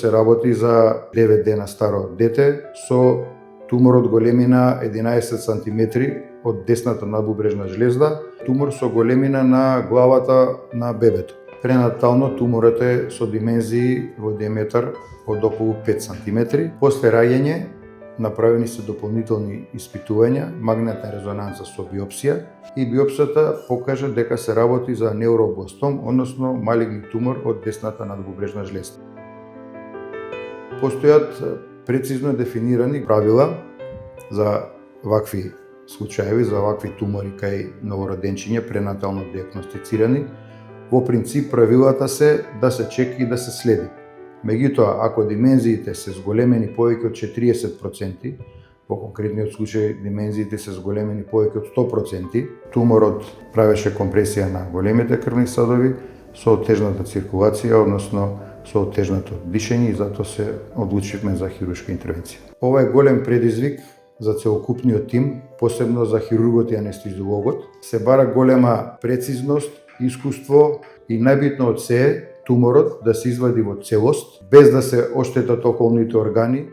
се работи за 9 дена старо дете со тумор од големина 11 см од десната надбубрежна жлезда, тумор со големина на главата на бебето. Пренатално туморот е со димензии во диаметар од околу 5 см. После раѓање направени се дополнителни испитувања, магнетна резонанца со биопсија, и биопсијата покажа дека се работи за неуробластом, односно малигни тумор од десната надбубрежна жлезда. Постојат прецизно дефинирани правила за вакви случаеви, за вакви тумори кај новороденчиња пренатално диагностицирани. Во принцип правилата се да се чека и да се следи. Меѓутоа, ако димензиите се зголемени повеќе од 40%, во конкретниот случај димензиите се зголемени повеќе од 100%, туморот правеше компресија на големите крвни садови со отежната циркулација, односно со отежнато дишење, и затоа се одлучивме за хируршка интервенција. Ова е голем предизвик за целокупниот тим, посебно за хирургот и анестезиологот. Се бара голема прецизност, искуство и најбитно од се туморот да се извади во целост, без да се оштетат околните органи,